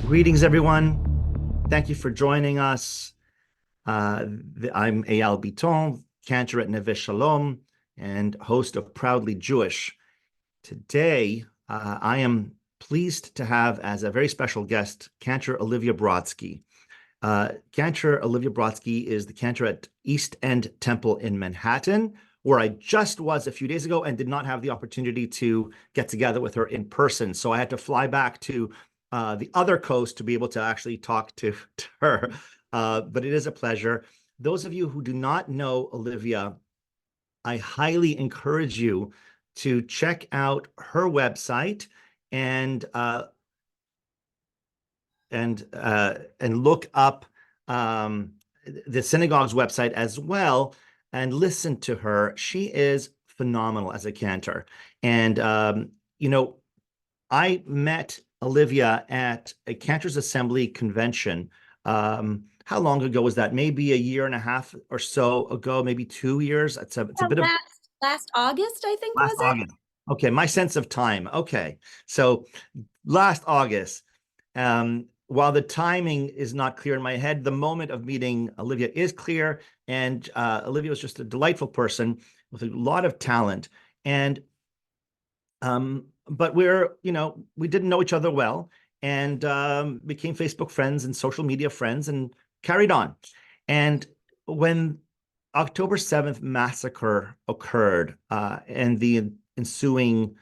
Greetings, everyone. Thank you for joining us. I'm Eyal Bitton, Cantor at Neveh Shalom, and host of Proudly Jewish. Today, I am pleased to have as a very special guest, Cantor Olivia Brodsky. Cantor Olivia Brodsky is the cantor at East End Temple in Manhattan, where I just was a few days ago and did not have the opportunity to get together with her in person. So I had to fly back to the other coast to be able to actually talk to her. But it is a pleasure. Those of you who do not know Olivia, I highly encourage you to check out her website and look up the synagogue's website as well and listen to her. She is phenomenal as a cantor. And I met Olivia at a Cantors Assembly convention. How long ago was that? Maybe a year and a half or so ago, maybe 2 years. It's a bit of Last August, I think, last was it? August. Okay, my sense of time. Okay, so last August. While the timing is not clear in my head, the moment of meeting Olivia is clear, and Olivia was just a delightful person with a lot of talent. And but we didn't know each other well, and became Facebook friends and social media friends and carried on. And when October 7th massacre occurred, and the ensuing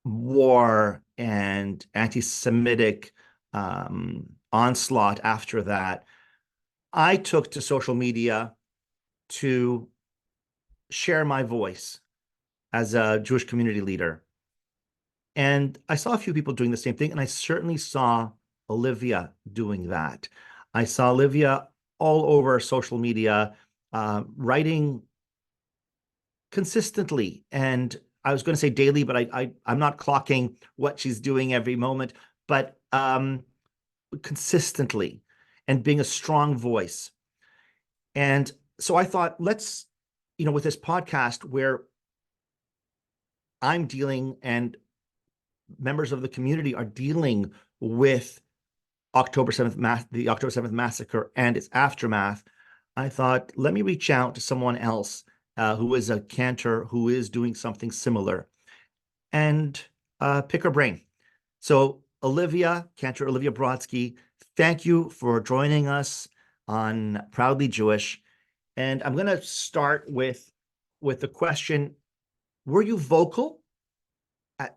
war and anti-Semitic onslaught after that, I took to social media to share my voice as a Jewish community leader. And I saw a few people doing the same thing, and I certainly saw Olivia doing that. I saw Olivia all over social media, writing consistently, and I was going to say daily, but I'm not clocking what she's doing every moment, but consistently, and being a strong voice. And so I thought, let's, with this podcast where I'm dealing and members of the community are dealing with the October 7th massacre and its aftermath, I thought, let me reach out to someone else who is a cantor who is doing something similar and pick her brain. So Cantor Olivia Brodsky, thank you for joining us on Proudly Jewish. And I'm going to start with the question, were you vocal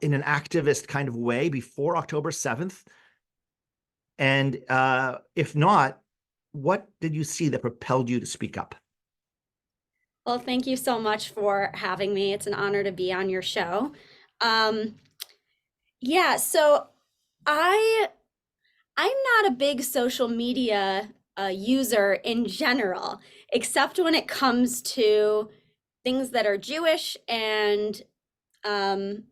in an activist kind of way before October 7th? And if not, what did you see that propelled you to speak up? Well, thank you so much for having me. It's an honor to be on your show. Um, yeah, so I I'm not a big social media user in general, except when it comes to things that are Jewish um, and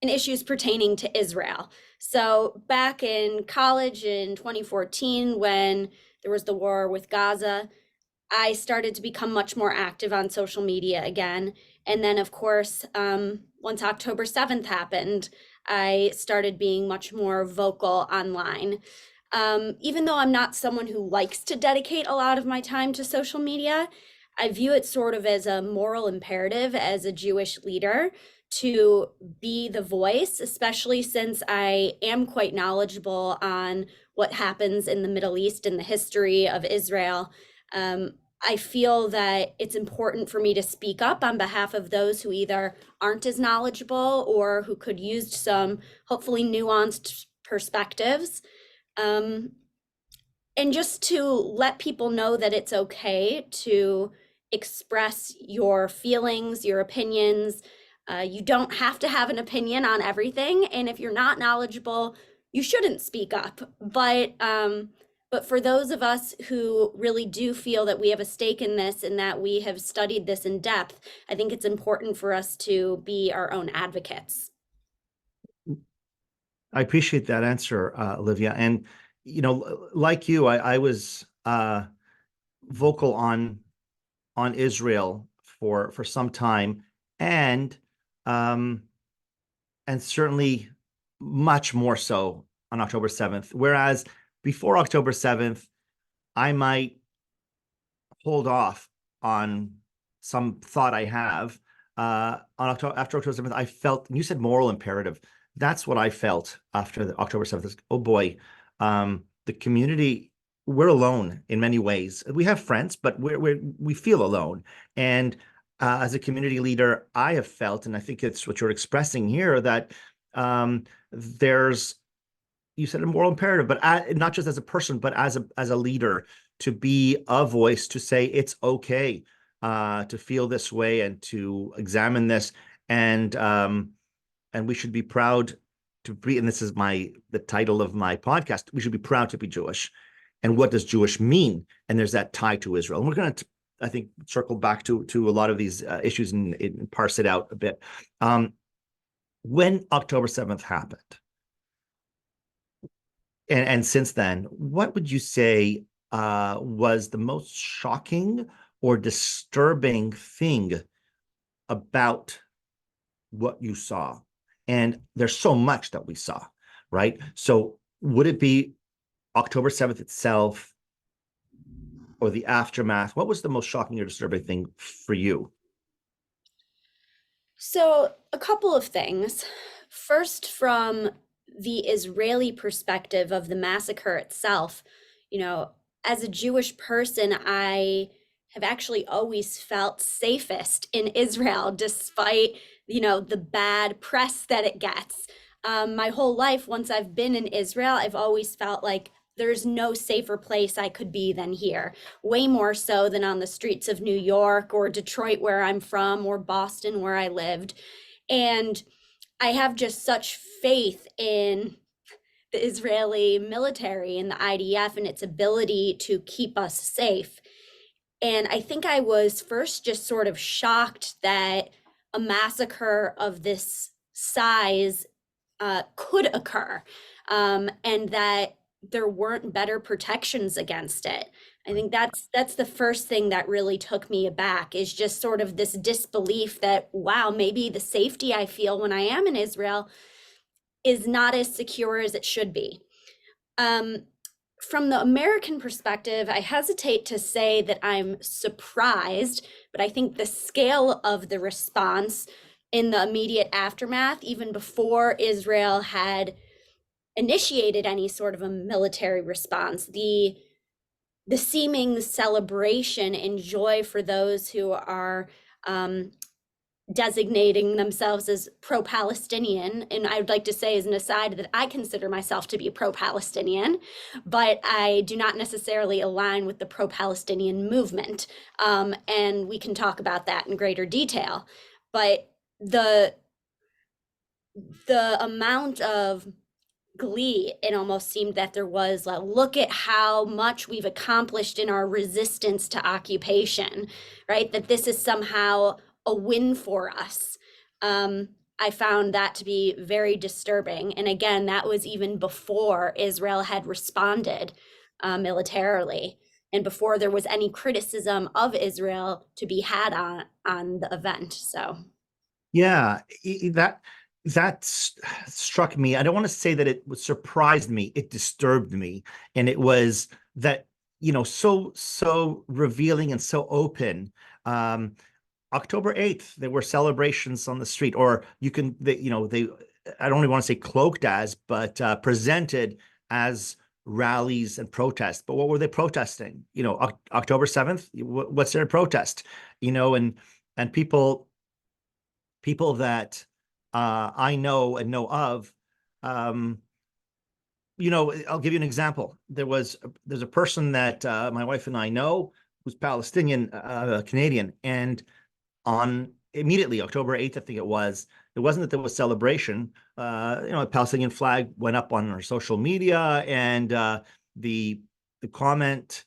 issues pertaining to Israel. So back in college in 2014, when there was the war with Gaza, I started to become much more active on social media again. And then, of course, once October 7th happened, I started being much more vocal online. Even though I'm not someone who likes to dedicate a lot of my time to social media, I view it sort of as a moral imperative as a Jewish leader to be the voice, especially since I am quite knowledgeable on what happens in the Middle East and the history of Israel. I feel that it's important for me to speak up on behalf of those who either aren't as knowledgeable or who could use some hopefully nuanced perspectives. Um, and just to let people know that it's okay to express your feelings, your opinions. You don't have to have an opinion on everything, and if you're not knowledgeable, you shouldn't speak up. But for those of us who really do feel that we have a stake in this and that we have studied this in depth, I think it's important for us to be our own advocates. I appreciate that answer, Olivia. And, like you, I was vocal on Israel for some time, and um, and certainly much more so on October 7th, whereas before October 7th, I might hold off on some thought I have. After October 7th, I felt, you said moral imperative. That's what I felt after the October 7th. Oh boy, the community, we're alone in many ways. We have friends, but we feel alone. And as a community leader, I have felt, and I think it's what you're expressing here, that there's, you said a moral imperative, but not just as a person, but as a leader, to be a voice, to say it's okay to feel this way and to examine this, and we should be proud to be. And this is the title of my podcast. We should be proud to be Jewish. And what does Jewish mean? And there's that tie to Israel. And we're going to, I think, circle back to a lot of these issues and parse it out a bit. When October 7th happened, and since then, what would you say was the most shocking or disturbing thing about what you saw? And there's so much that we saw, right? So would it be October 7th itself or the aftermath? What was the most shocking or disturbing thing for you? So, a couple of things. First, from the Israeli perspective of the massacre itself, as a Jewish person, I have actually always felt safest in Israel, despite, the bad press that it gets. My whole life, once I've been in Israel, I've always felt like there's no safer place I could be than here, way more so than on the streets of New York or Detroit, where I'm from, or Boston, where I lived. And I have just such faith in the Israeli military and the IDF and its ability to keep us safe. And I think I was first just sort of shocked that a massacre of this size could occur, and that there weren't better protections against it. I think that's the first thing that really took me aback, is just sort of this disbelief that, wow, maybe the safety I feel when I am in Israel is not as secure as it should be. From the American perspective, I hesitate to say that I'm surprised, but I think the scale of the response in the immediate aftermath, even before Israel had initiated any sort of a military response, the seeming celebration and joy for those who are designating themselves as pro-Palestinian. And I would like to say, as an aside, that I consider myself to be pro-Palestinian, but I do not necessarily align with the pro-Palestinian movement. And we can talk about that in greater detail. But the amount of glee, it almost seemed that there was, like, look at how much we've accomplished in our resistance to occupation, right? That this is somehow a win for us. I found that to be very disturbing. And again, that was even before Israel had responded militarily, and before there was any criticism of Israel to be had on the event. So Yeah, that struck me. I don't want to say that it surprised me. It disturbed me, and it was that, so revealing and so open. October 8th, there were celebrations on the street, or they I don't even want to say cloaked as, but presented as rallies and protests. But what were they protesting? October 7th, what's their protest? And people that I know and know of, I'll give you an example. There's a person that my wife and I know, who's Palestinian, Canadian, and on immediately October 8th, I think it wasn't that there was celebration. A Palestinian flag went up on our social media, and the comment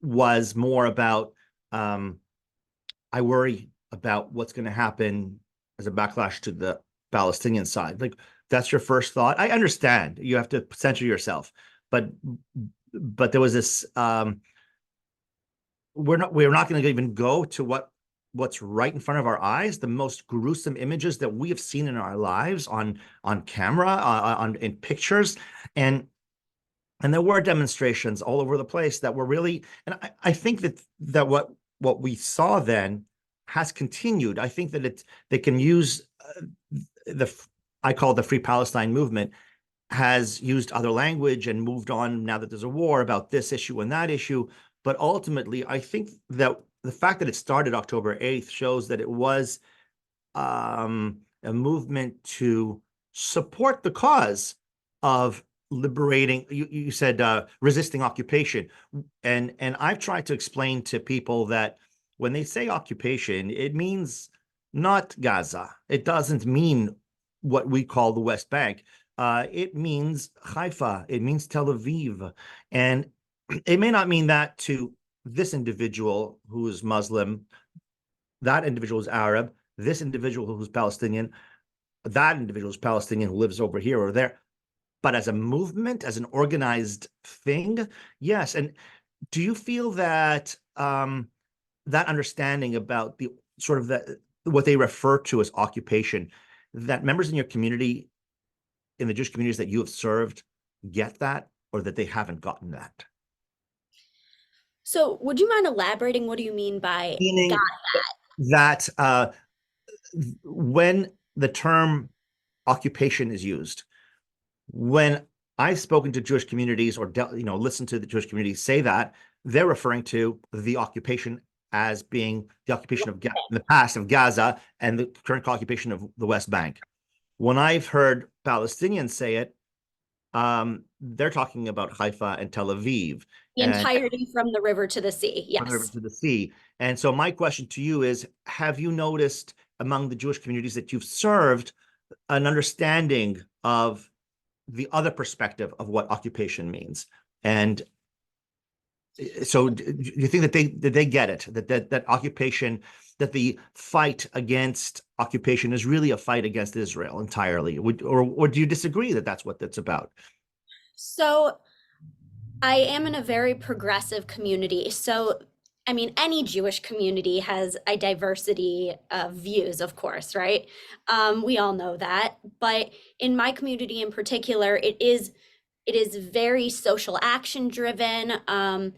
was more about, I worry about what's going to happen as a backlash to the Palestinian side. Like, that's your first thought. I understand you have to censor yourself, but there was this. We're not going to even go to what what's right in front of our eyes, the most gruesome images that we have seen in our lives on camera, in pictures, and there were demonstrations all over the place that were really, and I think that what we saw then has continued. I think that they can use I call it the Free Palestine movement, has used other language and moved on now that there's a war about this issue and that issue. But ultimately, I think that the fact that it started October 8th shows that it was a movement to support the cause of liberating. You said resisting occupation, and I've tried to explain to people that when they say occupation, it means not Gaza. It doesn't mean what we call the West Bank. It means Haifa. It means Tel Aviv, and it may not mean that to this individual who is Muslim, that individual is Arab, this individual who's Palestinian, that individual is Palestinian who lives over here or there. But as a movement, as an organized thing, yes. And do you feel that that understanding about the sort of what they refer to as occupation, that members in your community, in the Jewish communities that you have served, get that, or that they haven't gotten that? So, would you mind elaborating? What do you mean by God? Meaning that when the term occupation is used, when I've spoken to Jewish communities or listened to the Jewish communities say that, they're referring to the occupation as being the occupation of in the past of Gaza and the current occupation of the West Bank. When I've heard Palestinians say it, they're talking about Haifa and Tel Aviv. The entirety from the river to the sea. From the river Yes. to the sea. And so my question to you is, have you noticed among the Jewish communities that you've served an understanding of the other perspective of what occupation means? And so do you think that they get it, that occupation, that the fight against occupation is really a fight against Israel entirely? Or do you disagree that that's what that's about? So, I am in a very progressive community. So, I mean, any Jewish community has a diversity of views, of course, right? We all know that. But in my community in particular, it is very social action driven.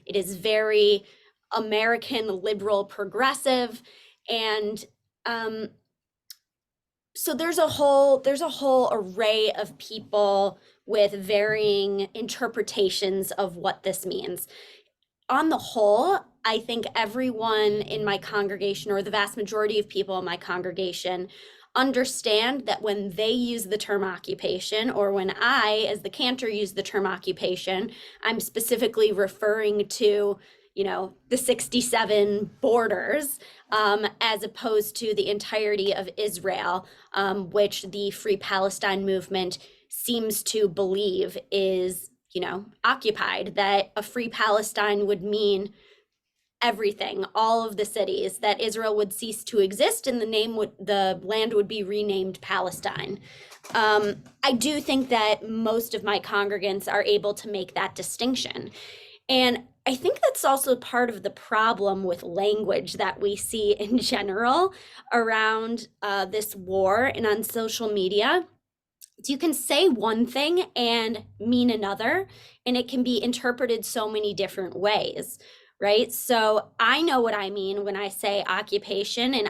It is very American liberal progressive, and um, so there's a whole array of people with varying interpretations of what this means. On the whole, I think everyone in my congregation, or the vast majority of people in my congregation, understand that when they use the term occupation, or when I, as the cantor, use the term occupation, I'm specifically referring to, the 67 borders, as opposed to the entirety of Israel, which the Free Palestine movement seems to believe is occupied, that a free Palestine would mean everything, all of the cities, that Israel would cease to exist and the land would be renamed Palestine. I do think that most of my congregants are able to make that distinction. And I think that's also part of the problem with language that we see in general around this war and on social media. You can say one thing and mean another, and it can be interpreted so many different ways, right? So I know what I mean when I say occupation, and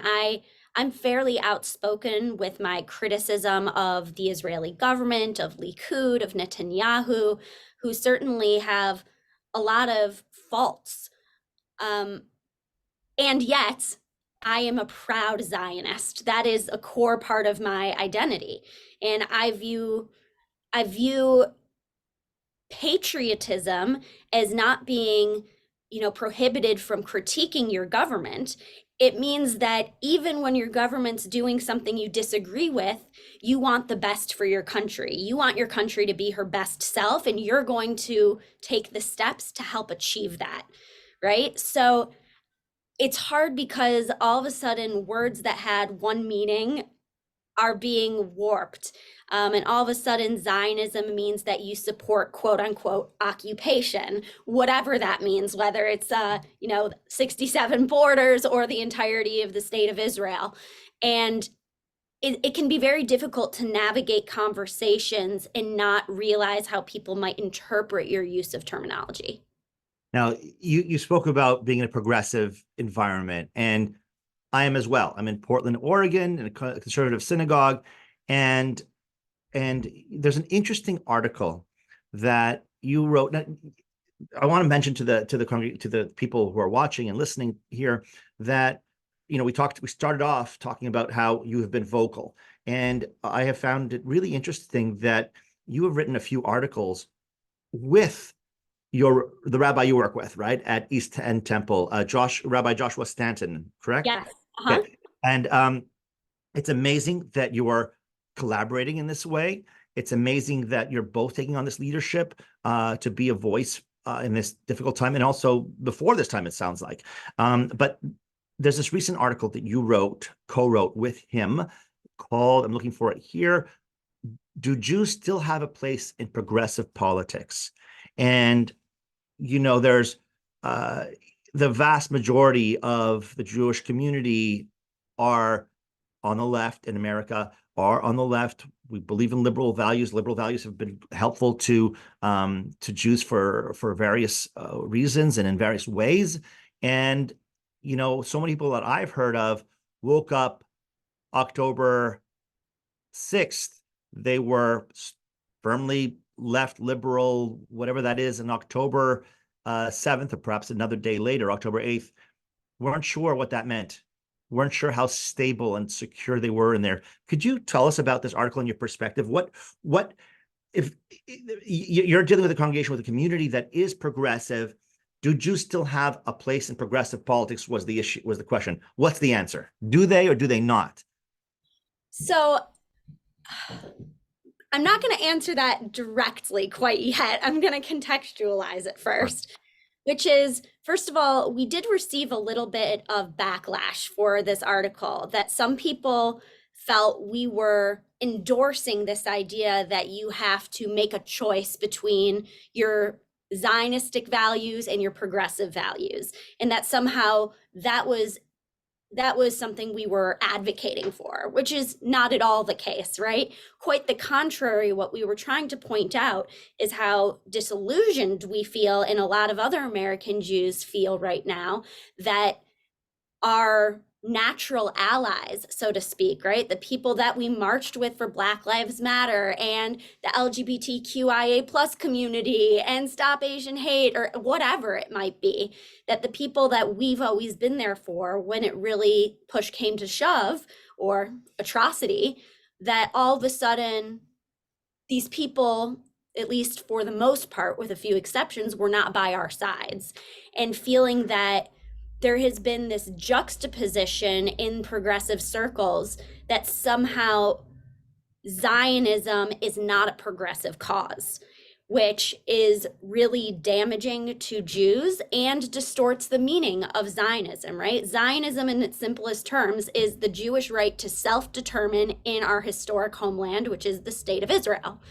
I'm fairly outspoken with my criticism of the Israeli government, of Likud, of Netanyahu, who certainly have a lot of faults. And yet, I am a proud Zionist. That is a core part of my identity. And I view patriotism as not being, prohibited from critiquing your government. It means that even when your government's doing something you disagree with, you want the best for your country. You want your country to be her best self, and you're going to take the steps to help achieve that, right? So it's hard because all of a sudden words that had one meaning are being warped. And all of a sudden, Zionism means that you support quote unquote occupation, whatever that means, whether it's, 67 borders or the entirety of the state of Israel. And it can be very difficult to navigate conversations and not realize how people might interpret your use of terminology. Now, you spoke about being in a progressive environment, and I am as well. I'm in Portland, Oregon, in a conservative synagogue, and there's an interesting article that you wrote. Now, I want to mention to the people who are watching and listening here that we started off talking about how you have been vocal, and I have found it really interesting that you have written a few articles with the rabbi you work with, right, at East End Temple, Rabbi Joshua Stanton, correct? Yes. Uh-huh. Okay. And it's amazing that you are collaborating in this way. It's amazing that you're both taking on this leadership to be a voice in this difficult time, and also before this time, it sounds like. But there's this recent article that you co-wrote with him called, I'm looking for it here, "Do Jews Still Have a Place in Progressive Politics?" And there's the vast majority of the Jewish community are on the left in America, are on the left. We believe in liberal values. Liberal values have been helpful to Jews for various reasons and in various ways. And so many people that I've heard of woke up October 6th. They were firmly left liberal, whatever that is, in October 7th, or perhaps another day later, October 8th, weren't sure what that meant, weren't sure how stable and secure they were in there. Could you tell us about this article and your perspective? What if you're dealing with a congregation, with a community that is progressive, do Jews still have a place in progressive politics? Was the question. What's the answer? Do they or do they not? So I'm not going to answer that directly quite yet. I'm going to contextualize it first, which is, first of all, we did receive a little bit of backlash for this article, that some people felt we were endorsing this idea that you have to make a choice between your Zionistic values and your progressive values, and that somehow that was something we were advocating for, which is not at all the case, right? Quite the contrary. What we were trying to point out is how disillusioned we feel, and a lot of other American Jews feel right now, that our natural allies, so to speak, right? The people that we marched with for Black Lives Matter and the LGBTQIA plus community and Stop Asian Hate, or whatever it might be, that the people that we've always been there for when it really push came to shove, or atrocity, that all of a sudden these people, at least for the most part, with a few exceptions, were not by our sides, and feeling that there has been this juxtaposition in progressive circles that somehow Zionism is not a progressive cause, which is really damaging to Jews and distorts the meaning of Zionism, right? Zionism, in its simplest terms, is the Jewish right to self-determine in our historic homeland, which is the state of Israel.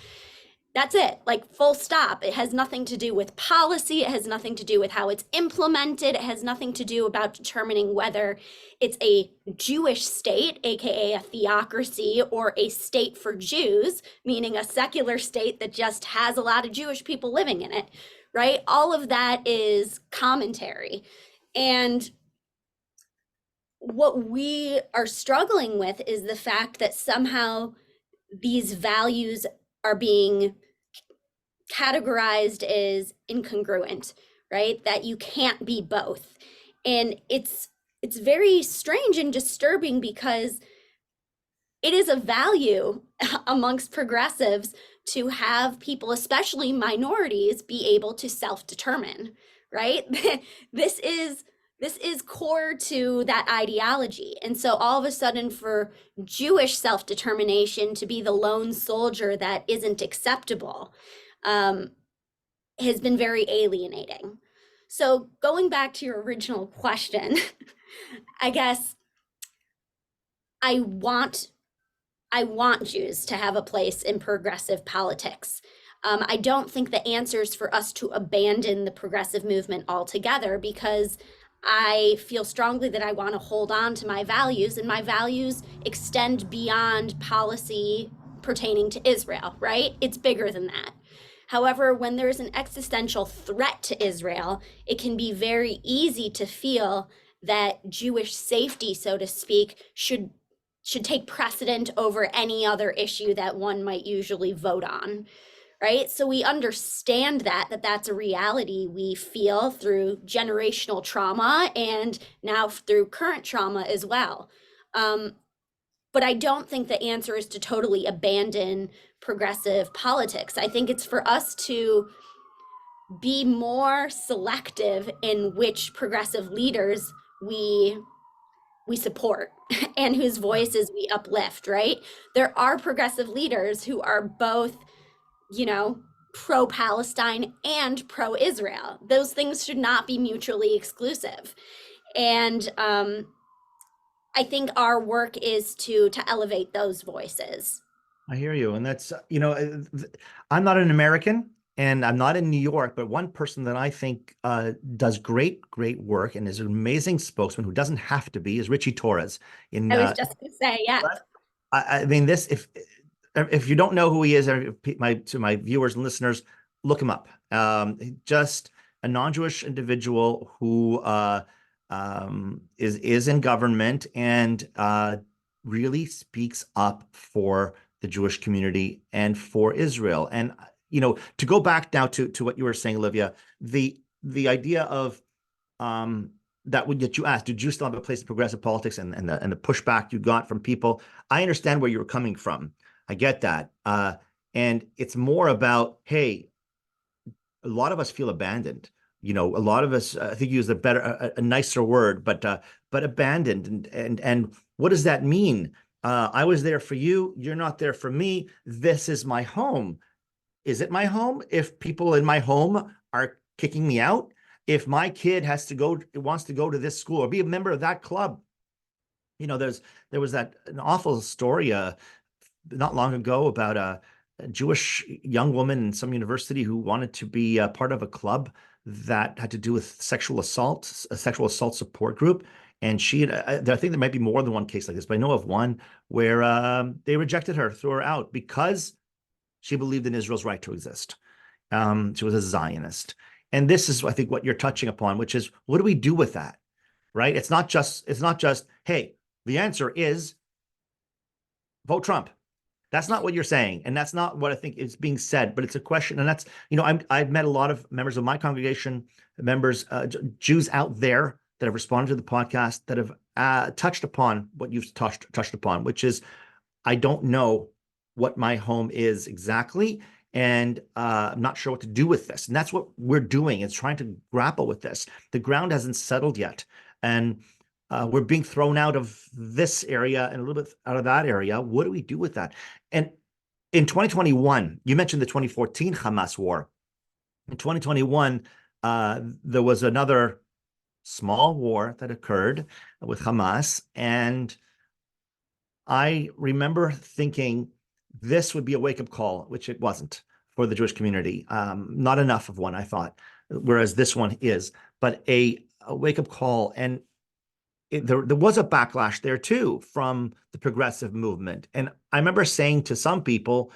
That's it, like full stop. It has nothing to do with policy. It has nothing to do with how it's implemented. It has nothing to do about determining whether it's a Jewish state, aka a theocracy, or a state for Jews, meaning a secular state that just has a lot of Jewish people living in it, right? All of that is commentary. And what we are struggling with is the fact that somehow these values are being categorized as incongruent, right? That you can't be both. And it's very strange and disturbing, because it is a value amongst progressives to have people, especially minorities, be able to self-determine, right? This is core to that ideology. And so all of a sudden, for Jewish self-determination to be the lone soldier that isn't acceptable, has been very alienating. So going back to your original question, I guess I want I want Jews to have a place in progressive politics. I don't think the answer is for us to abandon the progressive movement altogether, because I feel strongly that I want to hold on to my values, and my values extend beyond policy pertaining to Israel, right? It's bigger than that. However, when there's an existential threat to Israel, it can be very easy to feel that Jewish safety, so to speak, should take precedent over any other issue that one might usually vote on, right? So we understand that's a reality we feel through generational trauma and now through current trauma as well. But I don't think the answer is to totally abandon progressive politics. I think it's for us to be more selective in which progressive leaders we support and whose voices we uplift, right? There are progressive leaders who are both, you know, pro-Palestine and pro-Israel. Those things should not be mutually exclusive. And I think our work is to elevate those voices. I hear you. And that's, I'm not an American and I'm not in New York, but one person that I think does great, great work and is an amazing spokesman who doesn't have to be is Richie Torres. In I was just going to say, yeah. I mean, this, if you don't know who he is, to my viewers and listeners, look him up. Just a non-Jewish individual who is in government and really speaks up for the Jewish community and for Israel. And to go back now to what you were saying, Olivia, the idea of that you asked, do Jews still have a place in progressive politics, and the pushback you got from people? I understand where you were coming from. I get that. And it's more about, hey, a lot of us feel abandoned. A lot of us, I think you used a nicer word, but abandoned. And what does that mean? I was there for you. You're not there for me. This is my home. Is it my home if people in my home are kicking me out? If my kid wants to go to this school or be a member of that club? There was an awful story not long ago about a Jewish young woman in some university who wanted to be a part of a club that had to do with sexual assault, a sexual assault support group. And I think there might be more than one case like this, but I know of one where they rejected her, threw her out because she believed in Israel's right to exist. She was a Zionist. And this is, I think, what you're touching upon, which is, what do we do with that? Right? It's not just, hey, the answer is vote Trump. That's not what you're saying. And that's not what I think is being said, but it's a question. And that's, I've met a lot of members of my congregation, members, Jews out there that have responded to the podcast that have touched upon what you've touched upon, which is, I don't know what my home is exactly. And I'm not sure what to do with this. And that's what we're doing, is trying to grapple with this. The ground hasn't settled yet. And we're being thrown out of this area and a little bit out of that area. What do we do with that? And in 2021, you mentioned the 2014 Hamas war. In 2021, there was another small war that occurred with Hamas. And I remember thinking this would be a wake-up call, which it wasn't for the Jewish community. Not enough of one, I thought, whereas this one is. But a wake-up call. And there was a backlash there too from the progressive movement. And I remember saying to some people,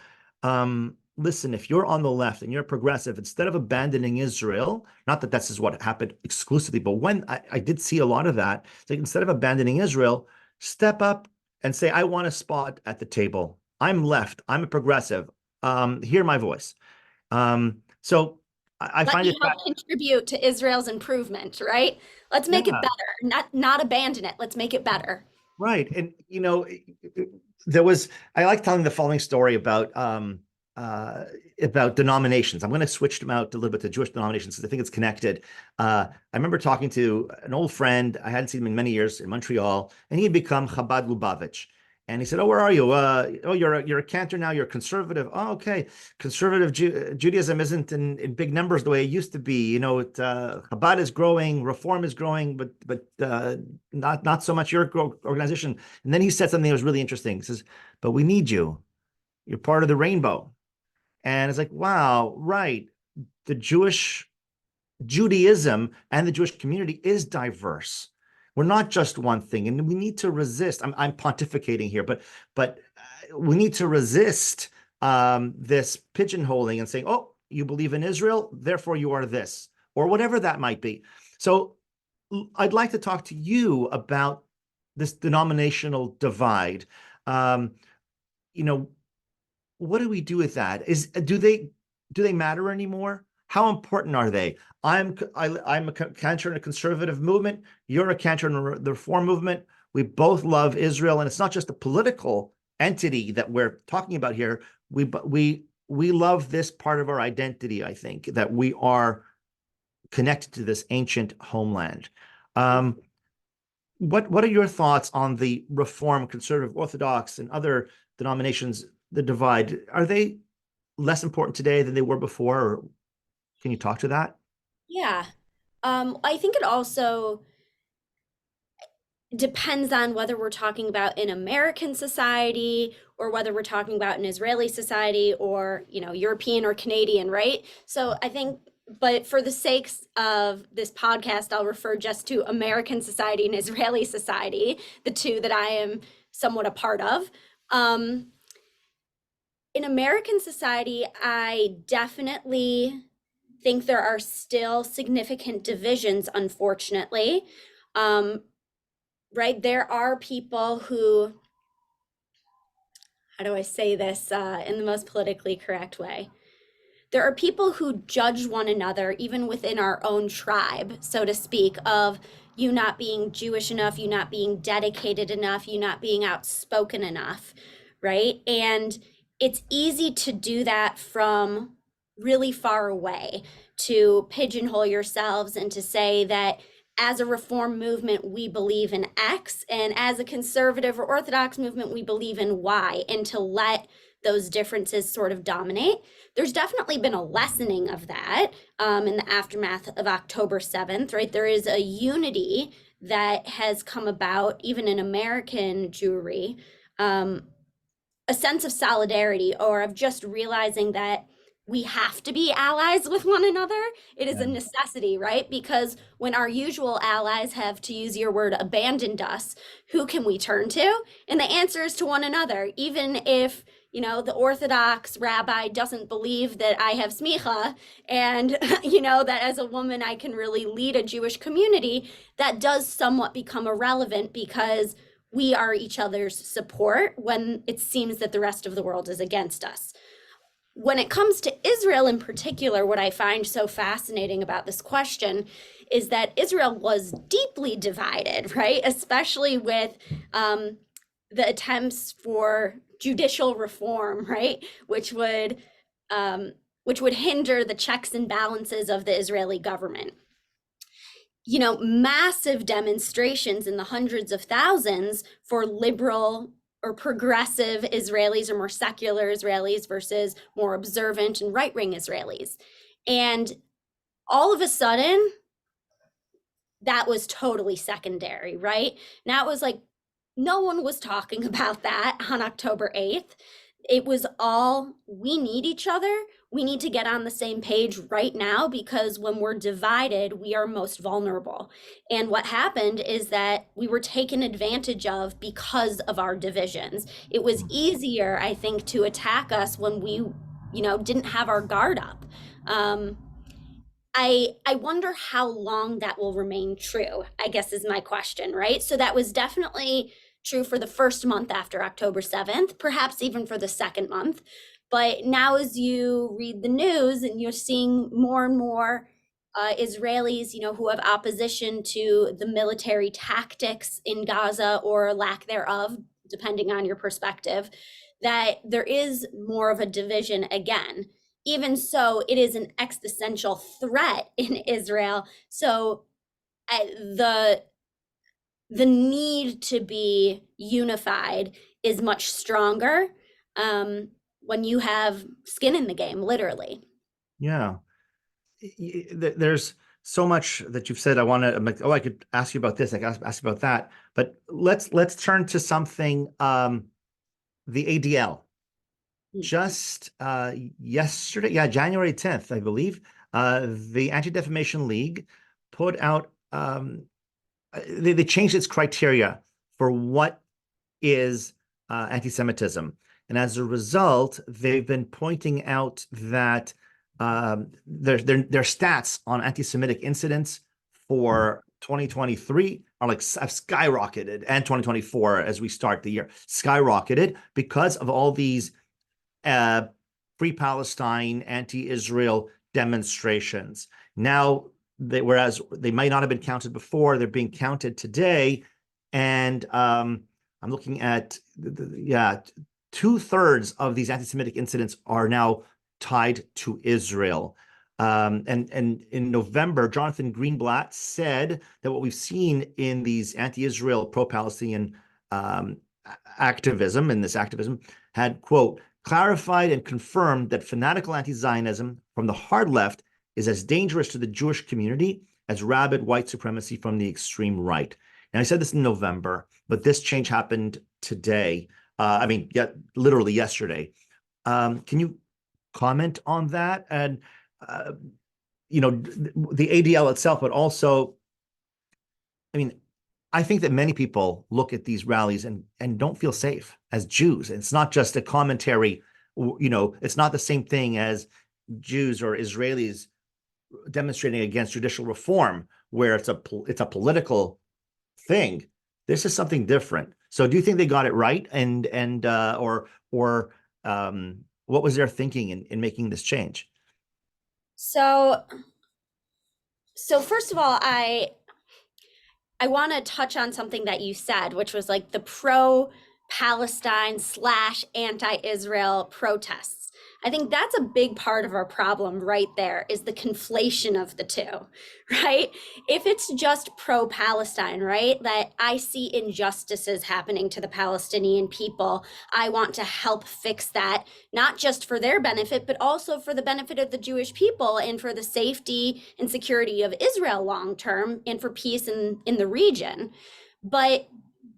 listen, if you're on the left and you're progressive, instead of abandoning Israel, not that this is what happened exclusively, but when I did see a lot of that, like, instead of abandoning Israel, step up and say, I want a spot at the table. I'm left. I'm a progressive. Hear my voice. So I Let find me it help contribute to Israel's improvement, right? Let's make it better, not abandon it. Let's make it better. Right. And, I like telling the following story about denominations. I'm going to switch them out a little bit to Jewish denominations because I think it's connected. I remember talking to an old friend. I hadn't seen him in many years in Montreal, and he had become Chabad Lubavitch. And he said, "Oh, where are you? Oh, you're a Cantor now. You're conservative. Oh, okay. Conservative Judaism isn't in big numbers the way it used to be. Chabad is growing, Reform is growing, but not so much your organization." And then he said something that was really interesting. He says, "But we need you. You're part of the rainbow." And it's like, wow, right. The Judaism and the Jewish community is diverse. We're not just one thing, and we need to resist. I'm pontificating here, but we need to resist this pigeonholing and saying, "Oh, you believe in Israel, therefore you are this," or whatever that might be. So I'd like to talk to you about this denominational divide. Um, you know, what do we do with that? Do they matter anymore? How important are they? I'm a Cantor in a conservative movement. You're a Cantor in the Reform movement. We both love Israel, and it's not just a political entity that we're talking about here. We love this part of our identity. I think that we are connected to this ancient homeland. What are your thoughts on the Reform, Conservative, Orthodox, and other denominations? The divide, are they less important today than they were before? Or can you talk to that? Yeah. I think it also depends on whether we're talking about an American society or whether we're talking about an Israeli society or, European or Canadian, right? So I think, but for the sakes of this podcast, I'll refer just to American society and Israeli society, the two that I am somewhat a part of. In American society, I definitely think there are still significant divisions, unfortunately. Right? There are people who, how do I say this in the most politically correct way? There are people who judge one another, even within our own tribe, so to speak, of you not being Jewish enough, you not being dedicated enough, you not being outspoken enough, right? And it's easy to do that from really far away, to pigeonhole yourselves and to say that as a reform movement, we believe in X, and as a conservative or Orthodox movement, we believe in Y, and to let those differences sort of dominate. There's definitely been a lessening of that in the aftermath of October 7th, right? There is a unity that has come about, even in American Jewry, a sense of solidarity or of just realizing that we have to be allies with one another. It is a necessity, right? Because when our usual allies have, to use your word, abandoned us, who can we turn to? And the answer is to one another. Even if, the Orthodox rabbi doesn't believe that I have smicha and, that as a woman I can really lead a Jewish community, that does somewhat become irrelevant because we are each other's support when it seems that the rest of the world is against us. When it comes to Israel in particular, what I find so fascinating about this question is that Israel was deeply divided, right? Especially with the attempts for judicial reform, right? Which would hinder the checks and balances of the Israeli government. Massive demonstrations in the hundreds of thousands for liberal or progressive Israelis or more secular Israelis versus more observant and right-wing Israelis. And all of a sudden, that was totally secondary, right? Now it was like no one was talking about that on October 8th. It was all, we need each other. We need to get on the same page right now because when we're divided, we are most vulnerable. And what happened is that we were taken advantage of because of our divisions. It was easier, I think, to attack us when we, didn't have our guard up. I wonder how long that will remain true, I guess is my question, right? So that was definitely true for the first month after October 7th, perhaps even for the second month. But now as you read the news and you're seeing more and more Israelis, who have opposition to the military tactics in Gaza or lack thereof, depending on your perspective, that there is more of a division again. Even so, it is an existential threat in Israel. So the need to be unified is much stronger when you have skin in the game, literally. Yeah. There's so much that you've said. I want to, oh, I could ask you about this. I could ask you about that. But let's turn to something, the ADL. Just yesterday, yeah, January 10th, I believe, the Anti-Defamation League put out, they changed its criteria for what is anti-Semitism. And as a result, they've been pointing out that their stats on anti-Semitic incidents for 2023 are like have skyrocketed, and 2024 as we start the year skyrocketed because of all these Free Palestine, anti-Israel demonstrations. Now, whereas they might not have been counted before, they're being counted today. And I'm looking at, yeah, 2/3 of these anti-Semitic incidents are now tied to Israel. And in November, Jonathan Greenblatt said that what we've seen in these anti-Israel, pro-Palestinian activism, had, quote, clarified and confirmed that fanatical anti-Zionism from the hard left is as dangerous to the Jewish community as rabid white supremacy from the extreme right. And I said this in November, but this change happened today. Literally yesterday. Can you comment on that? And, the ADL itself, but also, I think that many people look at these rallies and don't feel safe as Jews. It's not just a commentary, it's not the same thing as Jews or Israelis demonstrating against judicial reform, where it's a political thing. This is something different. So do you think they got it right? Or what was their thinking in making this change? So first of all, I want to touch on something that you said, which was like the pro-Palestine / anti-Israel protests. I think that's a big part of our problem right there, is the conflation of the two, right? If it's just pro-Palestine, right, that I see injustices happening to the Palestinian people, I want to help fix that, not just for their benefit, but also for the benefit of the Jewish people and for the safety and security of Israel long term and for peace in the region. But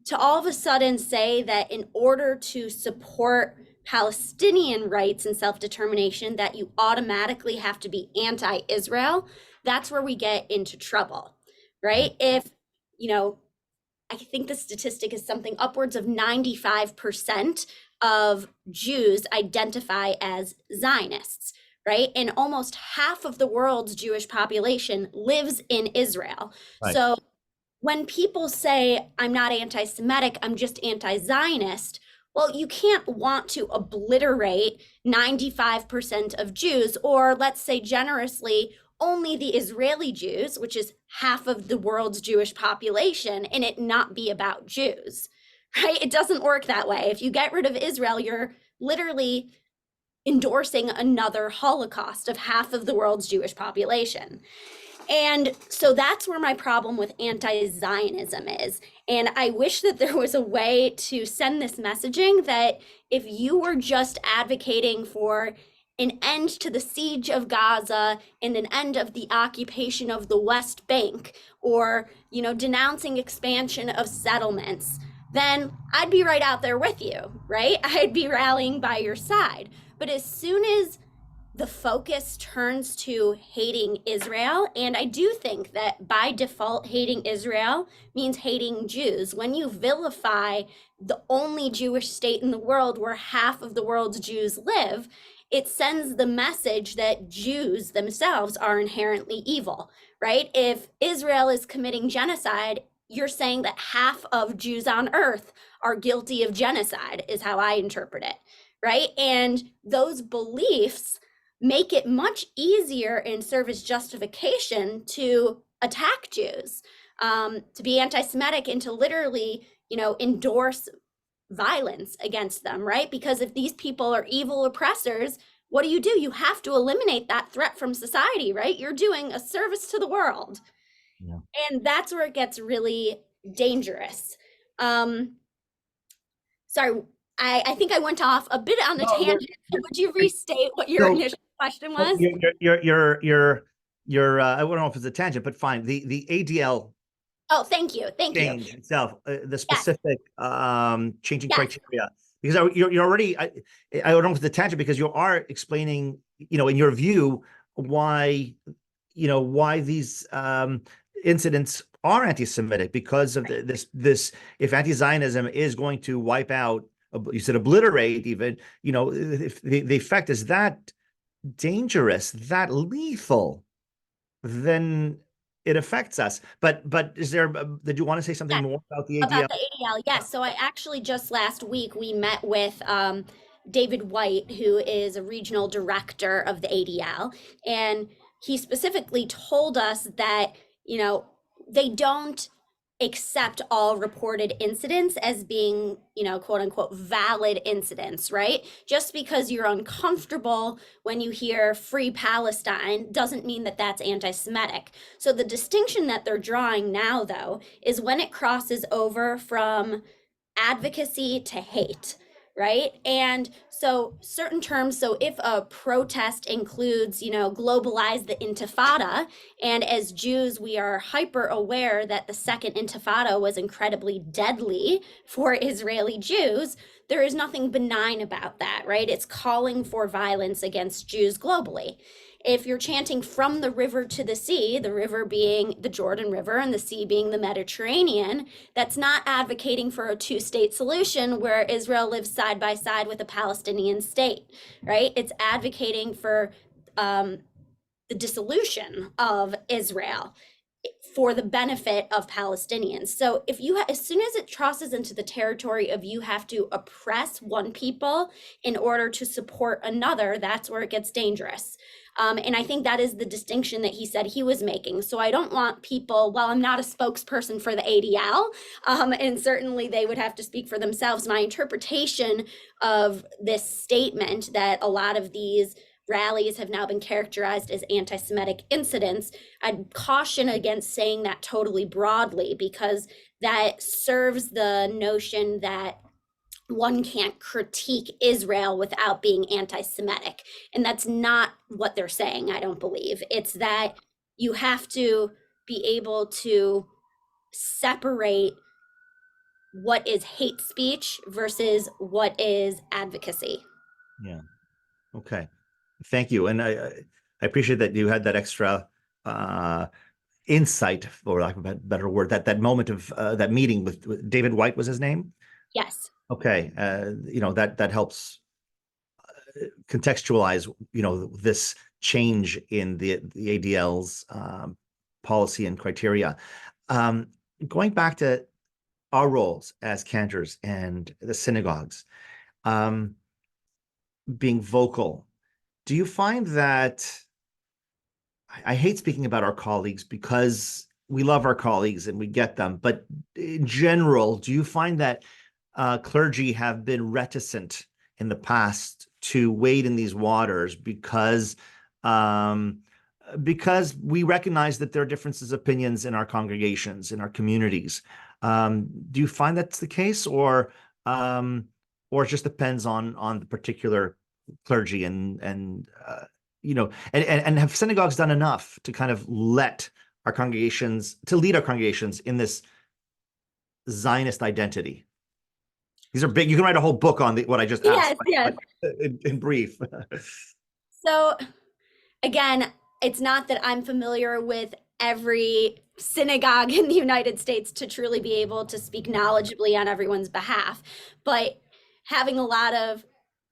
to all of a sudden say that in order to support Palestinian rights and self-determination, that you automatically have to be anti-Israel, that's where we get into trouble, right? If, I think the statistic is something upwards of 95% of Jews identify as Zionists, right? And almost half of the world's Jewish population lives in Israel. Right. So when people say, I'm not anti-Semitic, I'm just anti-Zionist, well, you can't want to obliterate 95% of Jews, or let's say generously, only the Israeli Jews, which is half of the world's Jewish population, and it not be about Jews, right? It doesn't work that way. If you get rid of Israel, you're literally endorsing another Holocaust of half of the world's Jewish population. And so that's where my problem with anti-Zionism is. And I wish that there was a way to send this messaging that if you were just advocating for an end to the siege of Gaza and an end of the occupation of the West Bank, or, denouncing expansion of settlements, then I'd be right out there with you, right? I'd be rallying by your side. But as soon as the focus turns to hating Israel, and I do think that by default, hating Israel means hating Jews. When you vilify the only Jewish state in the world where half of the world's Jews live, it sends the message that Jews themselves are inherently evil, right? If Israel is committing genocide, you're saying that half of Jews on earth are guilty of genocide, is how I interpret it, right? And those beliefs make it much easier and serve as justification to attack Jews, to be anti-Semitic, and to literally, endorse violence against them, right? Because if these people are evil oppressors, what do? You have to eliminate that threat from society, right? You're doing a service to the world. Yeah. And that's where it gets really dangerous. Sorry, I think I went off a bit on a No, you're, tangent. Would you restate what your so initial question so was? you're I don't know if it's a tangent, but fine. The ADL Oh, thank you. Thank you. change itself, the Yes. specific changing Yes. criteria, because you're already, I don't know if it's a tangent, because you are explaining, in your view, why, why these incidents are anti-Semitic, because of this, if anti-Zionism is going to wipe out, you said obliterate even, if the effect is that dangerous, that lethal, then it affects us. But is there, did you want to say something Yes. more about the About ADL? the ADL, yes. So I actually just last week we met with David White, who is a regional director of the ADL, and he specifically told us that, they don't accept all reported incidents as being, quote unquote, valid incidents, right? Just because you're uncomfortable when you hear free Palestine doesn't mean that that's anti Semitic. So the distinction that they're drawing now, though, is when it crosses over from advocacy to hate, right? And so certain terms, so if a protest includes, globalize the intifada, and as Jews, we are hyper aware that the second intifada was incredibly deadly for Israeli Jews, there is nothing benign about that, right? It's calling for violence against Jews globally. If you're chanting from the river to the sea, the river being the Jordan River and the sea being the Mediterranean, that's not advocating for a two-state solution where Israel lives side by side with a Palestinian state, right? It's advocating for the dissolution of Israel for the benefit of Palestinians. So if you as soon as it crosses into the territory of you have to oppress one people in order to support another, that's where it gets dangerous. And I think that is the distinction that he said he was making. So I don't want people, well, I'm not a spokesperson for the ADL, and certainly they would have to speak for themselves. My interpretation of this statement that a lot of these rallies have now been characterized as anti-Semitic incidents, I'd caution against saying that totally broadly, because that serves the notion that one can't critique Israel without being anti-Semitic. And that's not what they're saying, I don't believe. It's that you have to be able to separate what is hate speech versus what is advocacy. Yeah. Okay. Thank you. And I appreciate that you had that extra uh, insight, for lack of a better word, that moment of that meeting with David White was his name. Yes. Okay. That helps contextualize, this change in the ADL's policy and criteria. Um, Going back to our roles as cantors and the synagogues, um, being vocal, do you find that, I hate speaking about our colleagues because we love our colleagues and we get them, but in general, do you find that clergy have been reticent in the past to wade in these waters um, because we recognize that there are differences of opinions in our congregations, in our communities? Do you find that's the case, or it just depends on the particular clergy, and have synagogues done enough to kind of lead our congregations in this Zionist identity? These are big. You can write a whole book on what I just asked, Yes, yes. but in brief. So again, it's not that I'm familiar with every synagogue in the United States to truly be able to speak knowledgeably on everyone's behalf, but having a lot of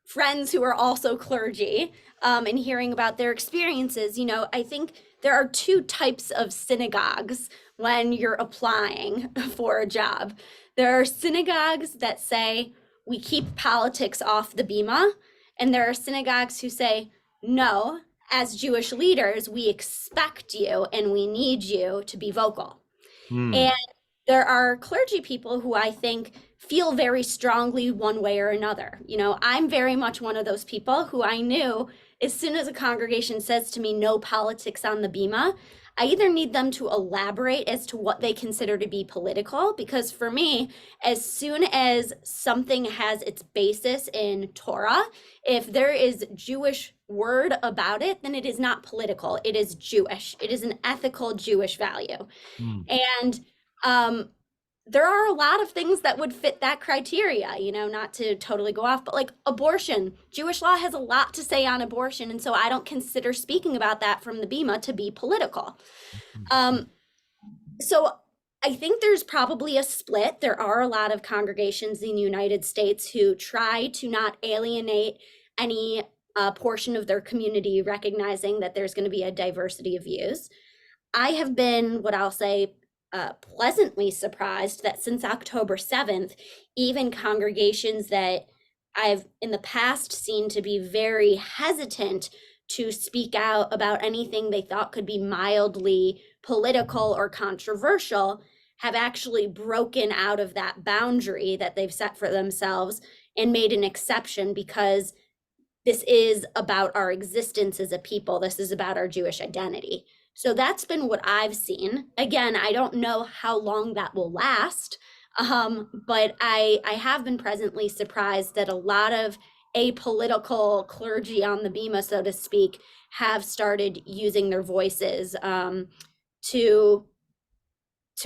friends who are also clergy, and hearing about their experiences, I think there are two types of synagogues when you're applying for a job. There are synagogues that say, we keep politics off the bima, and there are synagogues who say, no, as Jewish leaders, we expect you and we need you to be vocal. Hmm. And there are clergy people who I think feel very strongly one way or another. I'm very much one of those people who I knew as soon as a congregation says to me, no politics on the bima, I either need them to elaborate as to what they consider to be political, because for me, as soon as something has its basis in Torah, if there is Jewish word about it, then it is not political. It is Jewish. It is an ethical Jewish value. Mm. And um, there are a lot of things that would fit that criteria, not to totally go off, but like abortion. Jewish law has a lot to say on abortion. And so I don't consider speaking about that from the Bima to be political. Um, so I think there's probably a split. There are a lot of congregations in the United States who try to not alienate any portion of their community, recognizing that there's going to be a diversity of views. I have been, what I'll say, pleasantly surprised that since October 7th, even congregations that I've in the past seen to be very hesitant to speak out about anything they thought could be mildly political or controversial have actually broken out of that boundary that they've set for themselves and made an exception, because this is about our existence as a people. This is about our Jewish identity. So that's been what I've seen. Again, I don't know how long that will last, but I have been pleasantly surprised that a lot of apolitical clergy on the Bema, so to speak, have started using their voices to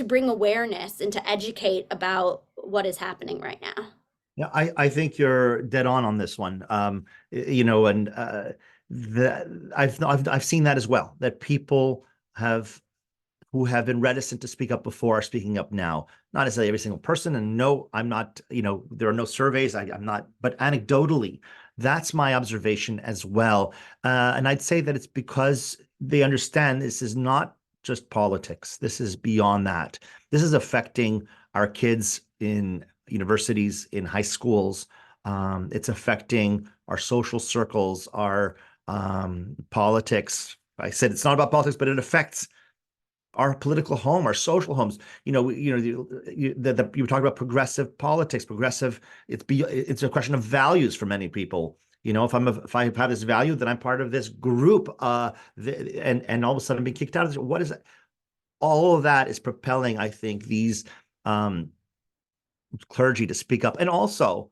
bring awareness and to educate about what is happening right now. Yeah, I think you're dead on this one. And I've seen that as well, that people who have been reticent to speak up before are speaking up now. Not necessarily every single person, and no, I'm not, there are no surveys. I'm not, but anecdotally, that's my observation as well. And I'd say that it's because they understand this is not just politics. This is beyond that. This is affecting our kids in universities, in high schools. It's affecting our social circles, our politics. I said it's not about politics, but it affects our political home, our social homes. You were talking about progressive politics, progressive. It's a question of values for many people. If I have this value, then I'm part of this group. And all of a sudden I'm being kicked out of this. What is it? All of that is propelling, I think, these clergy to speak up. And also,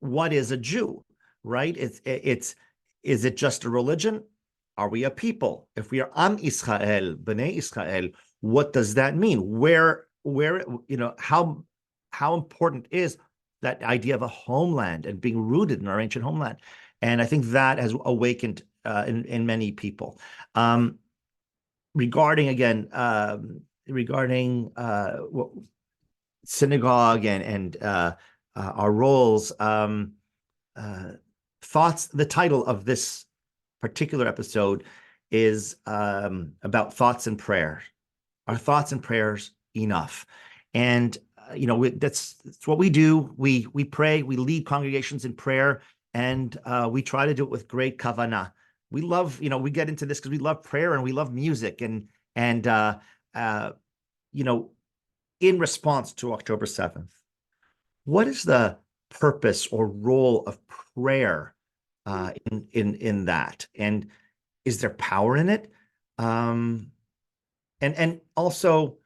what is a Jew, right? Is it just a religion? Are we a people? If we are Am Israel, Bnei Israel, what does that mean? How important is that idea of a homeland and being rooted in our ancient homeland? And I think that has awakened in many people. Regarding synagogue and our roles, thoughts. The title of this particular episode is about thoughts and prayer. Are thoughts and prayers enough? And that's what we do. We pray. We lead congregations in prayer, and we try to do it with great kavanah. We love, we get into this because we love prayer and we love music, and in response to October 7th, what is the purpose or role of prayer in that? And is there power in it? And also,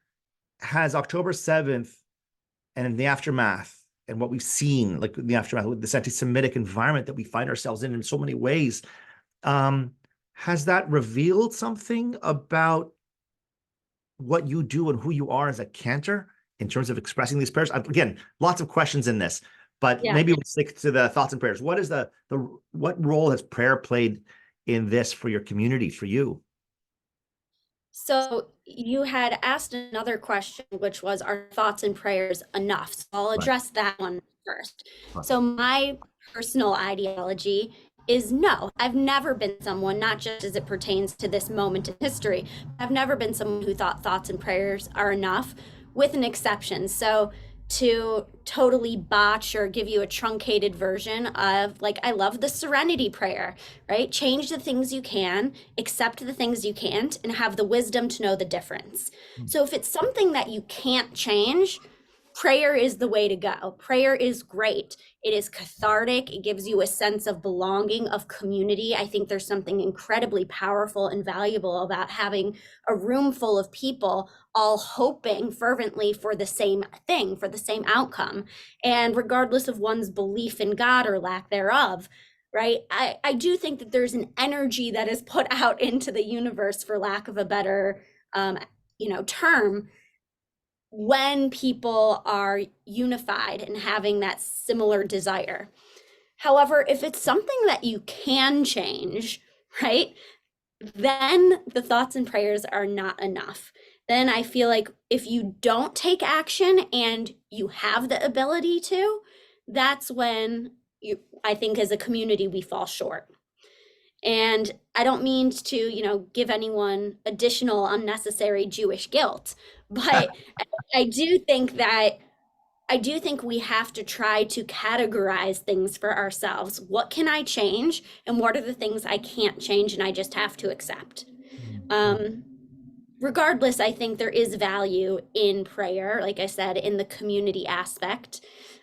has October 7th and in the aftermath and what we've seen, like in the aftermath with this anti-Semitic environment that we find ourselves in so many ways, has that revealed something about what you do and who you are as a cantor in terms of expressing these prayers? Again, lots of questions in this, but maybe we'll stick to the thoughts and prayers. What is what role has prayer played in this for your community, for you? So you had asked another question, which was, are thoughts and prayers enough? So I'll address that one first. So my personal ideology is no. I've never been someone, not just as it pertains to this moment in history, I've never been someone who thought thoughts and prayers are enough, with an exception. So to totally botch or give you a truncated version of, like, I love the serenity prayer, right? Change the things you can, accept the things you can't, and have the wisdom to know the difference. So if it's something that you can't change, prayer is the way to go. Prayer is great. It is cathartic. It gives you a sense of belonging, of community. I think there's something incredibly powerful and valuable about having a room full of people all hoping fervently for the same thing, for the same outcome. And regardless of one's belief in God or lack thereof, right? I do think that there's an energy that is put out into the universe, for lack of a better term, when people are unified and having that similar desire. However, if it's something that you can change, right, then the thoughts and prayers are not enough. Then I feel like if you don't take action and you have the ability to, that's when I think as a community we fall short. And I don't mean to, give anyone additional unnecessary Jewish guilt, but I do think that we have to try to categorize things for ourselves. What can I change, and what are the things I can't change and I just have to accept? Regardless, I think there is value in prayer, like I said, in the community aspect,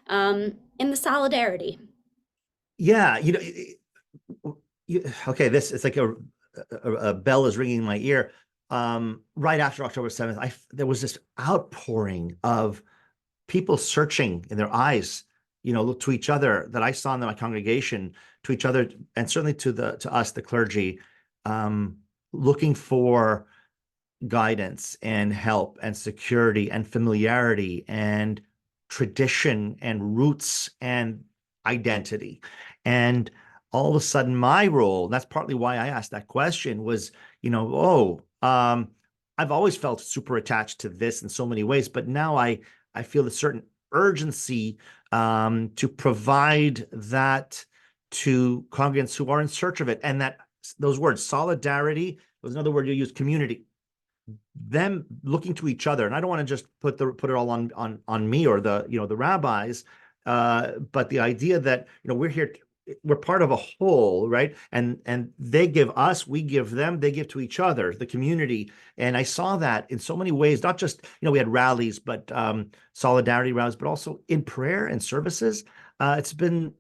in the solidarity. Yeah, okay, this, it's like a bell is ringing in my ear. Right after October 7th, there was this outpouring of people searching in their eyes, look to each other, that I saw in my congregation, to each other, and certainly to us, the clergy, looking for guidance and help and security and familiarity and tradition and roots and identity. And all of a sudden, my role, that's partly why I asked that question, was, I've always felt super attached to this in so many ways, but now I feel a certain urgency to provide that to congregants who are in search of it. And that those words, solidarity, was another word you used, community, them looking to each other. And I don't want to just put it all on me or the rabbis, but the idea that we're here, we're part of a whole, right? And they give us, we give them, they give to each other, the community. And I saw that in so many ways, not just we had rallies, but solidarity rallies, but also in prayer and services. It's been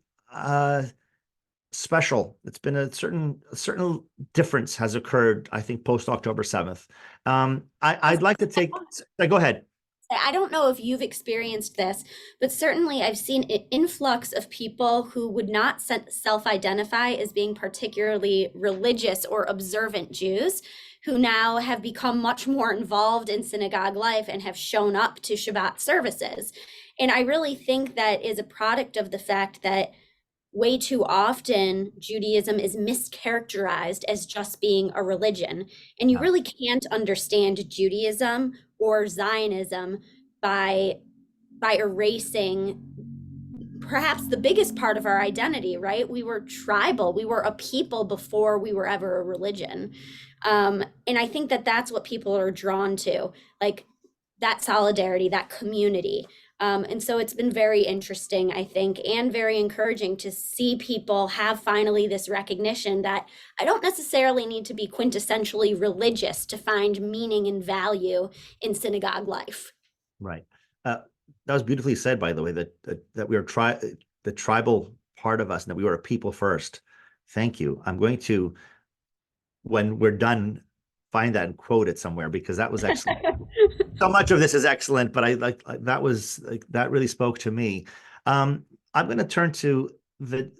special. It's been a certain difference has occurred, I think, post October 7th. I'd like to take, go ahead. I don't know if you've experienced this, but certainly I've seen an influx of people who would not self-identify as being particularly religious or observant Jews, who now have become much more involved in synagogue life and have shown up to Shabbat services. And I really think that is a product of the fact that way too often Judaism is mischaracterized as just being a religion. And you really can't understand Judaism or Zionism by erasing perhaps the biggest part of our identity, right? We were tribal. We were a people before we were ever a religion. And I think that that's what people are drawn to, like that solidarity, that community. And so it's been very interesting, I think, and very encouraging to see people have finally this recognition that I don't necessarily need to be quintessentially religious to find meaning and value in synagogue life. Right. That was beautifully said, by the way, that we are the tribal part of us, and that we were a people first. Thank you. I'm going to, when we're done, find that and quote it somewhere, because that was excellent. So much of this is excellent, but that really spoke to me. I'm going to turn to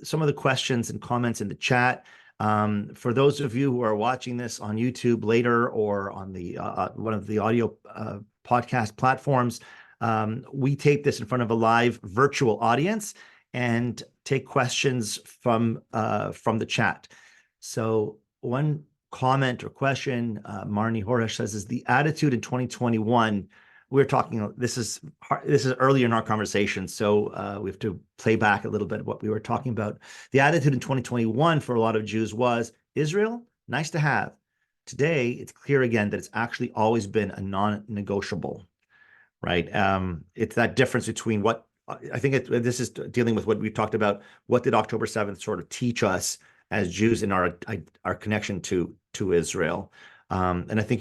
some of the questions and comments in the chat. For those of you who are watching this on YouTube later or on the one of the audio podcast platforms, we tape this in front of a live virtual audience and take questions from the chat. So one comment or question, Marnie Horesh says, is the attitude in 2021, we're talking, this is earlier in our conversation, so we have to play back a little bit what we were talking about. The attitude in 2021 for a lot of Jews was, Israel, nice to have. Today, it's clear again that it's actually always been a non-negotiable, right? It's that difference between what, I think this is dealing with what we talked about, what did October 7th sort of teach us as Jews in our connection to Israel, and I think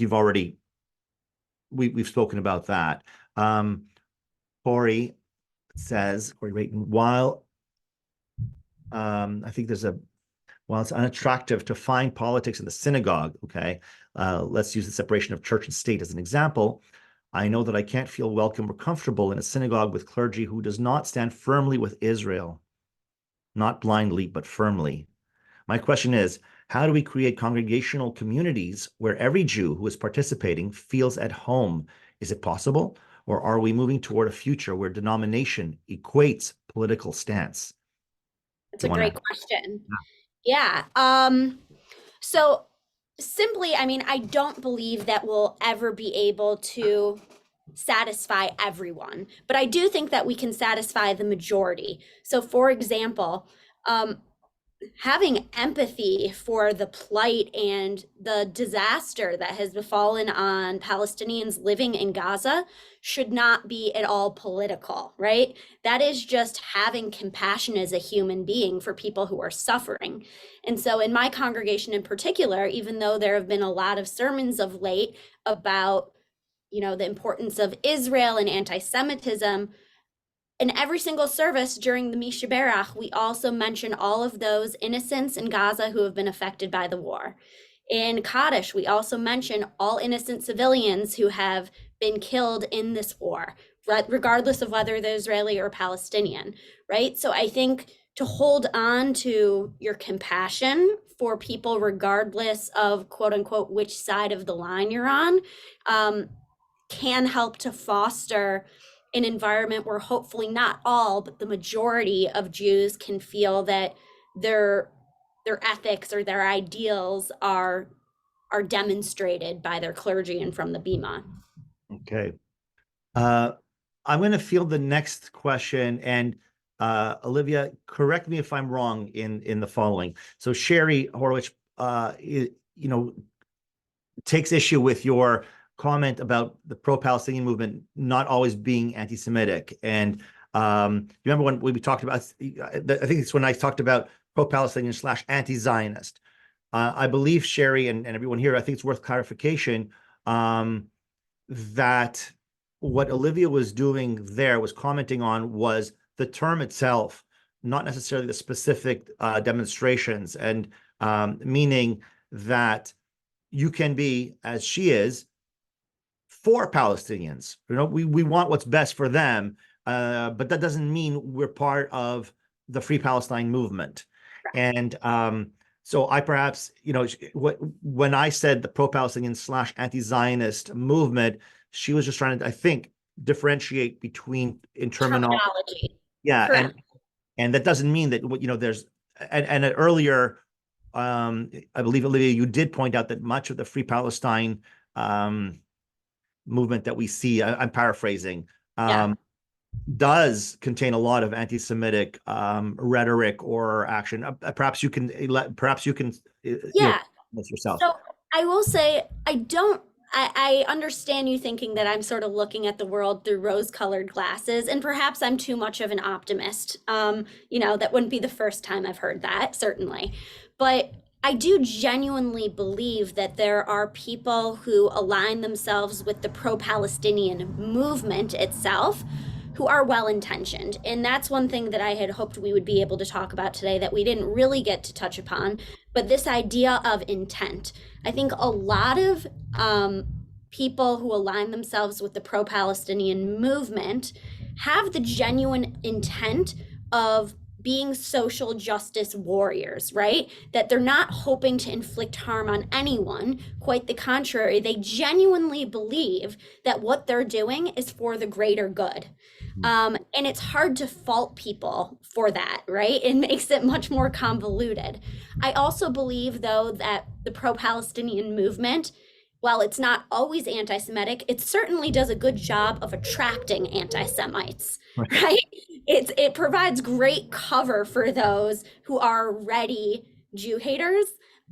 we've spoken about that. Corey Corey Rayton, I think while it's unattractive to find politics in the synagogue, okay, let's use the separation of church and state as an example. I know that I can't feel welcome or comfortable in a synagogue with clergy who does not stand firmly with Israel, not blindly, but firmly. My question is, how do we create congregational communities where every Jew who is participating feels at home? Is it possible? Or are we moving toward a future where denomination equates political stance? That's Do a you want to? great question. Yeah. So simply, I mean, I don't believe that we'll ever be able to satisfy everyone, but I do think that we can satisfy the majority. So, for example, having empathy for the plight and the disaster that has befallen on Palestinians living in Gaza should not be at all political, right? That is just having compassion as a human being for people who are suffering. And so, in my congregation in particular, even though there have been a lot of sermons of late about, the importance of Israel and anti-Semitism, in every single service during the Misha Berach, we also mention all of those innocents in Gaza who have been affected by the war. In Kaddish, we also mention all innocent civilians who have been killed in this war, regardless of whether they're Israeli or Palestinian, right? So I think to hold on to your compassion for people, regardless of quote unquote which side of the line you're on, can help to foster an environment where hopefully not all, but the majority of Jews can feel that their ethics or their ideals are demonstrated by their clergy and from the Bima. Okay. I'm going to field the next question, and Olivia, correct me if I'm wrong in the following. So Sherry Horowitz, takes issue with your comment about the pro-Palestinian movement not always being anti-Semitic. And you remember when we talked about, I think it's when I talked about pro-Palestinian / anti-Zionist. I believe Sherry and everyone here, I think it's worth clarification that what Olivia was doing there was commenting on was the term itself, not necessarily the specific demonstrations, and meaning that you can be, as she is, for Palestinians. We want what's best for them, but that doesn't mean we're part of the Free Palestine movement. And so I perhaps, when I said the pro-Palestinian / anti-Zionist movement, she was just trying to, I think, differentiate between in terminology. Yeah, correct. and that doesn't mean that there's and earlier. I believe, Olivia, you did point out that much of the Free Palestine movement that we see, I'm paraphrasing, does contain a lot of anti-Semitic rhetoric or action. Perhaps you can this yourself. So I will say I understand you thinking that I'm sort of looking at the world through rose-colored glasses, and perhaps I'm too much of an optimist. That wouldn't be the first time I've heard that, certainly. But I do genuinely believe that there are people who align themselves with the pro-Palestinian movement itself who are well-intentioned. And that's one thing that I had hoped we would be able to talk about today that we didn't really get to touch upon, but this idea of intent. I think a lot of people who align themselves with the pro-Palestinian movement have the genuine intent of being social justice warriors, right? That they're not hoping to inflict harm on anyone. Quite the contrary, they genuinely believe that what they're doing is for the greater good. And it's hard to fault people for that, right? It makes it much more convoluted. I also believe, though, that the pro-Palestinian movement, while it's not always anti-Semitic, it certainly does a good job of attracting anti-Semites, right? It provides great cover for those who are ready Jew haters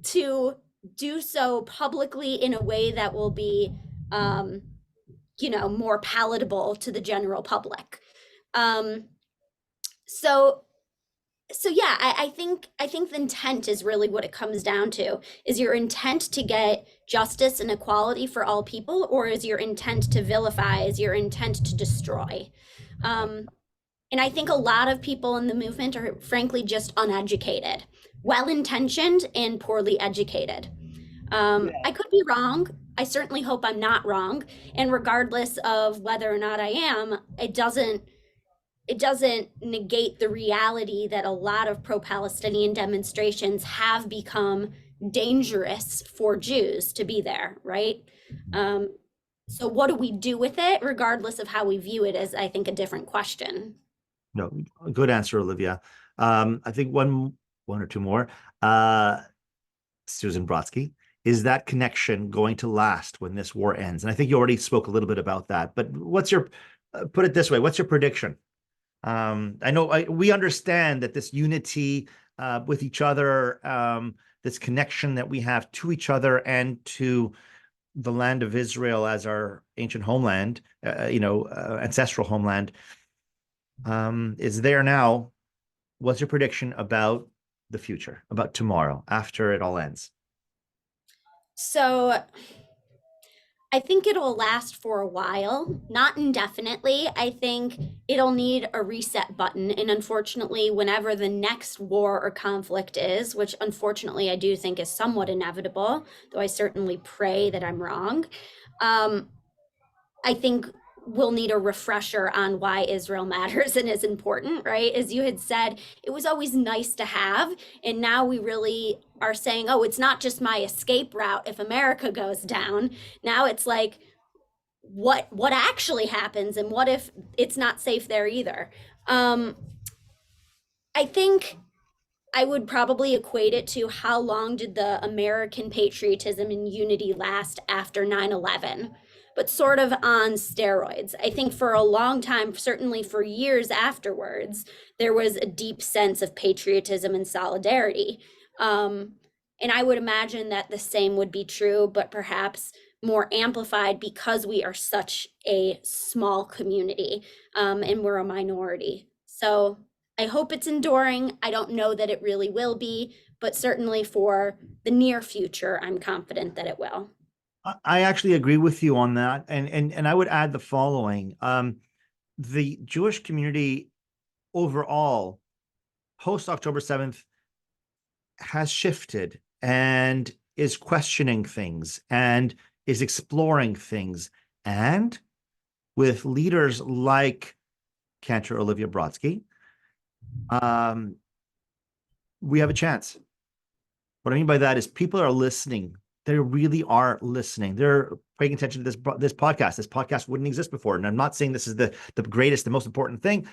to do so publicly in a way that will be more palatable to the general public. So yeah, I think the intent is really what it comes down to. Is your intent to get justice and equality for all people, or is your intent to vilify? Is your intent to destroy? And I think a lot of people in the movement are frankly just uneducated, well-intentioned and poorly educated. Yeah. I could be wrong. I certainly hope I'm not wrong. And regardless of whether or not I am, it doesn't negate the reality that a lot of pro-Palestinian demonstrations have become dangerous for Jews to be there, right? Um, so what do we do with it, regardless of how we view it, is I think a different question. No, good answer, Olivia. I think one or two more. Uh, Susan Brodsky, is that connection going to last when this war ends? And I think you already spoke a little bit about that, but put it this way, what's your prediction? I know we understand that this unity with each other, this connection that we have to each other and to the land of Israel as our ancient homeland, ancestral homeland, is there now. What's your prediction about the future, about tomorrow, after it all ends? So I think it'll last for a while, not indefinitely. I think it'll need a reset button. And unfortunately, whenever the next war or conflict is, which unfortunately I do think is somewhat inevitable, though I certainly pray that I'm wrong, um, I think we'll need a refresher on why Israel matters and is important, right? As you had said, it was always nice to have. And now we really are saying, oh, it's not just my escape route if America goes down. Now it's like, what actually happens and what if it's not safe there either? Um, I think I would probably equate it to how long did the American patriotism and unity last after 9/11, but sort of on steroids. I think for a long time, certainly for years afterwards, there was a deep sense of patriotism and solidarity. Um, and I would imagine that the same would be true, but perhaps more amplified because we are such a small community, and we're a minority. So I hope it's enduring. I don't know that it really will be, but certainly for the near future, I'm confident that it will. I actually agree with you on that, and I would add the following: the Jewish community overall, post October 7th, has shifted and is questioning things and is exploring things, and with leaders like Cantor Olivia Brodsky, um, we have a chance. What I mean by that is people are listening. They really are listening. They're paying attention to this podcast. This podcast wouldn't exist before. And I'm not saying this is the greatest, the most important thing.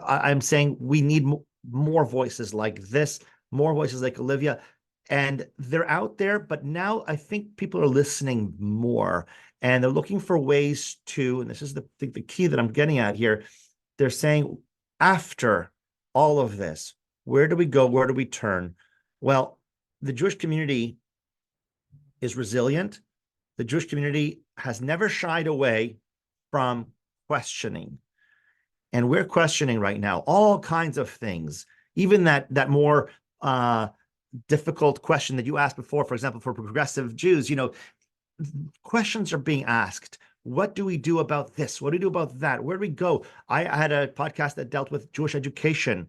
I'm saying we need more voices like this, more voices like Olivia. And they're out there, but now I think people are listening more and they're looking for ways to, and this is the key that I'm getting at here. They're saying, after all of this, where do we go? Where do we turn? Well, the Jewish community is resilient. The Jewish community has never shied away from questioning. And we're questioning right now all kinds of things, even that more difficult question that you asked before, for example, for progressive Jews, questions are being asked. What do we do about this? What do we do about that? Where do we go? I had a podcast that dealt with Jewish education.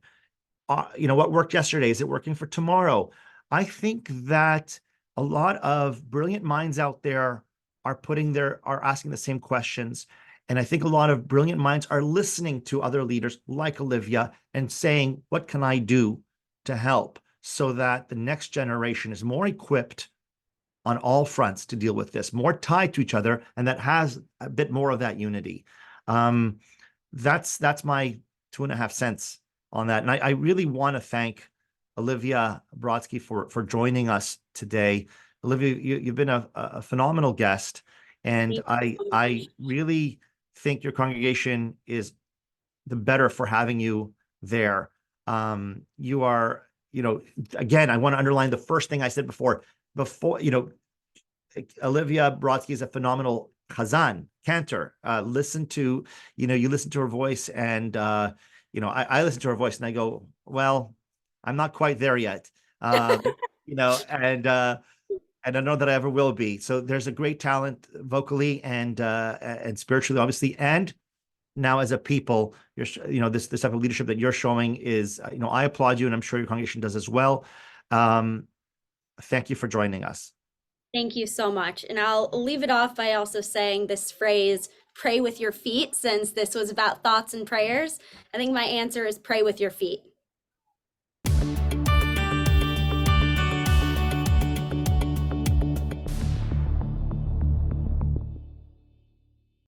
What worked yesterday? Is it working for tomorrow? I think that a lot of brilliant minds out there are asking the same questions. And I think a lot of brilliant minds are listening to other leaders like Olivia and saying, what can I do to help so that the next generation is more equipped on all fronts to deal with this, more tied to each other, and that has a bit more of that unity. That's my 2.5 cents on that. And I really want to thank Olivia Brodsky for joining us today. Olivia, you've been a phenomenal guest, and Thank I you so I much. really think your congregation is the better for having you there. You are, again, I want to underline the first thing I said before. Olivia Brodsky is a phenomenal Chazan, cantor. You listen to her voice, and I listen to her voice, and I go, well, I'm not quite there yet. And I know that I ever will be. So there's a great talent vocally and spiritually, obviously, and now as a people, this type of leadership that you're showing is, I applaud you, and I'm sure your congregation does as well. Thank you for joining us. Thank you so much. And I'll leave it off by also saying this phrase, pray with your feet, since this was about thoughts and prayers. I think my answer is pray with your feet.